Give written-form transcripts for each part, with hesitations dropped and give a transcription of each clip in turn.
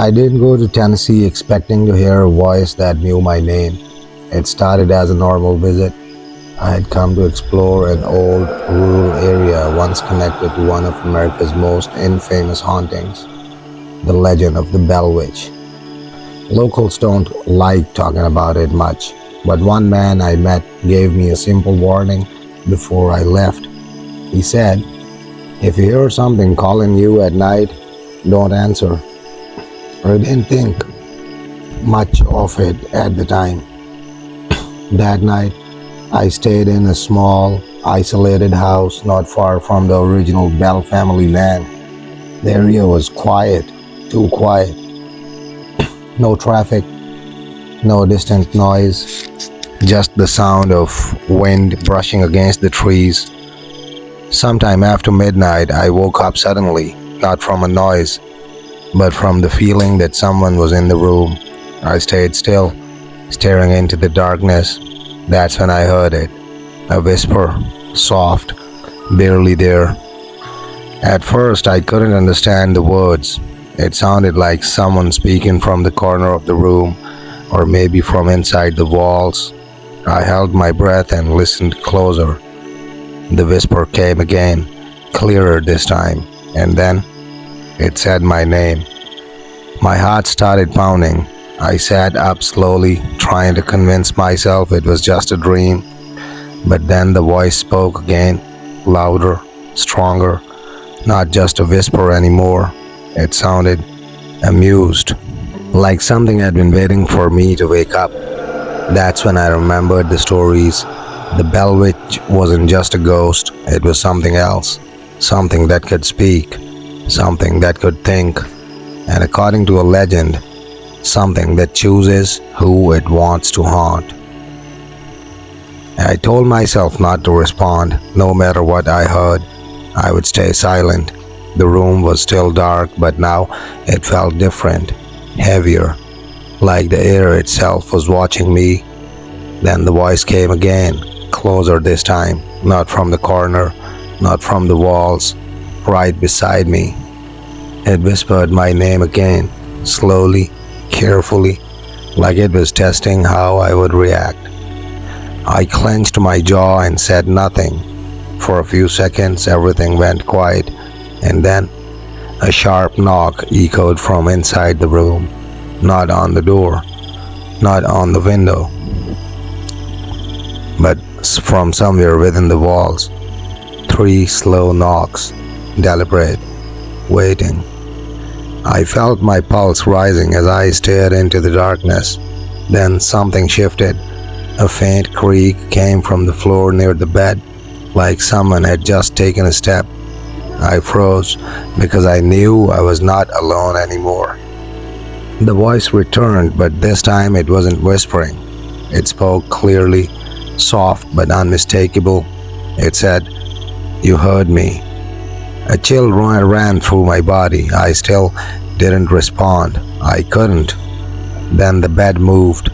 I didn't go to Tennessee expecting to hear a voice that knew my name. It started as a normal visit. I had come to explore an old rural area once connected to one of America's most infamous hauntings, the legend of the Bell Witch. Locals don't like talking about it much, but one man I met gave me a simple warning before I left. He said, "If you hear something calling you at night, don't answer." I didn't think much of it at the time. That night, I stayed in a small, isolated house not far from the original Bell family land. The area was quiet, too quiet. No traffic, no distant noise, just the sound of wind brushing against the trees. Sometime after midnight, I woke up suddenly, not from a noise, but from the feeling that someone was in the room. I stayed still, staring into the darkness. That's when I heard it. A whisper, soft, barely there. At first, I couldn't understand the words. It sounded like someone speaking from the corner of the room, or maybe from inside the walls. I held my breath and listened closer. The whisper came again, clearer this time, and then it said my name. My heart started pounding. I sat up slowly, trying to convince myself it was just a dream. But then the voice spoke again, louder, stronger, not just a whisper anymore. It sounded amused, like something had been waiting for me to wake up. That's when I remembered the stories. The Bell Witch wasn't just a ghost, it was something else, something that could speak, something that could think, and according to a legend, something that chooses who it wants to haunt. I told myself not to respond. No matter what I heard, I would stay silent. The room was still dark, but now it felt different, heavier, like the air itself was watching me. Then the voice came again, closer this time, not from the corner, not from the walls, right beside me. It whispered my name again, slowly, carefully, like it was testing how I would react. I clenched my jaw and said nothing. For a few seconds, everything went quiet, and then a sharp knock echoed from inside the room, not on the door, not on the window, but from somewhere within the walls. 3 slow knocks, deliberate, waiting. I felt my pulse rising as I stared into the darkness. Then something shifted. A faint creak came from the floor near the bed, like someone had just taken a step. I froze because I knew I was not alone anymore. The voice returned, but this time it wasn't whispering. It spoke clearly, soft but unmistakable. It said, "You heard me." A chill ran through my body. I still didn't respond. I couldn't. Then the bed moved,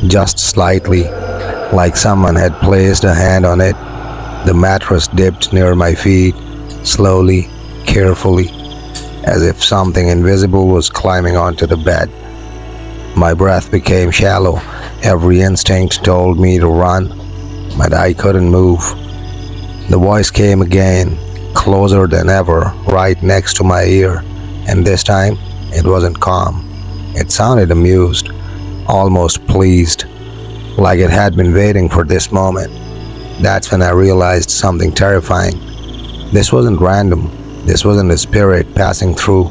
just slightly, like someone had placed a hand on it. The mattress dipped near my feet, slowly, carefully, as if something invisible was climbing onto the bed. My breath became shallow. Every instinct told me to run, but I couldn't move. The voice came again, closer than ever, right next to my ear, and this time it wasn't calm. It sounded amused, almost pleased, like it had been waiting for this moment. That's when I realized something terrifying. This wasn't random. This wasn't a spirit passing through.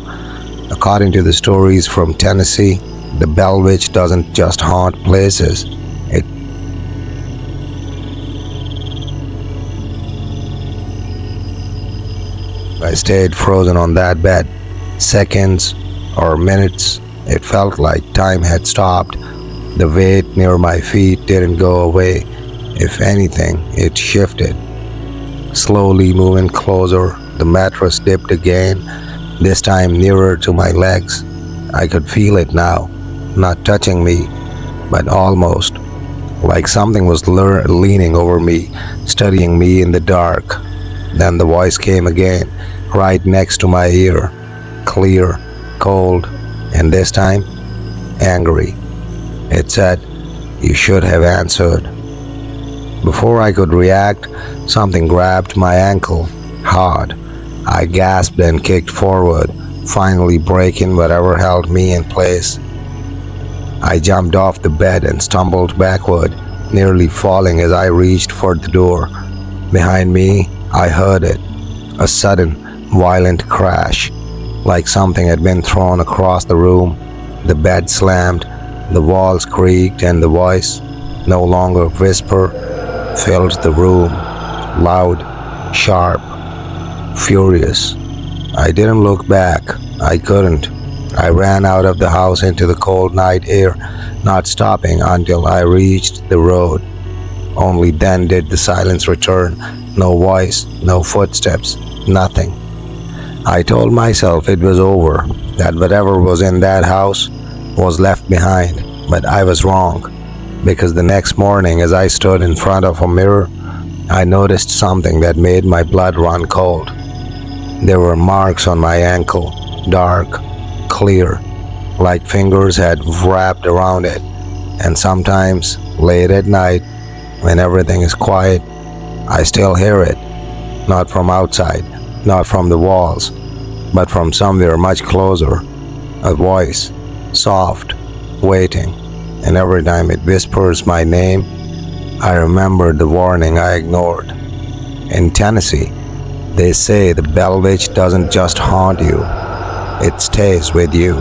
According to the stories from Tennessee, the Bell Witch doesn't just haunt places. I stayed frozen on that bed. Seconds or minutes, it felt like time had stopped. The weight near my feet didn't go away. If anything, it shifted. Slowly moving closer, the mattress dipped again, this time nearer to my legs. I could feel it now, not touching me, but almost, like something was leaning over me, studying me in the dark. Then the voice came again, right next to my ear, clear, cold, and this time, angry. It said, "You should have answered." Before I could react, something grabbed my ankle hard. I gasped and kicked forward, finally breaking whatever held me in place. I jumped off the bed and stumbled backward, nearly falling as I reached for the door. Behind me, I heard it, a sudden, violent crash, like something had been thrown across the room. The bed slammed, the walls creaked, and the voice, no longer whisper, filled the room, loud, sharp, furious. I didn't look back. I couldn't. I ran out of the house into the cold night air, not stopping until I reached the road. Only then did the silence return. No voice, no footsteps, nothing. I told myself it was over, that whatever was in that house was left behind, but I was wrong, because the next morning as I stood in front of a mirror, I noticed something that made my blood run cold. There were marks on my ankle, dark, clear, like fingers had wrapped around it, and sometimes, late at night, when everything is quiet, I still hear it, not from outside, not from the walls, but from somewhere much closer, a voice, soft, waiting, and every time it whispers my name, I remember the warning I ignored. In Tennessee, they say the Bell Witch doesn't just haunt you, it stays with you.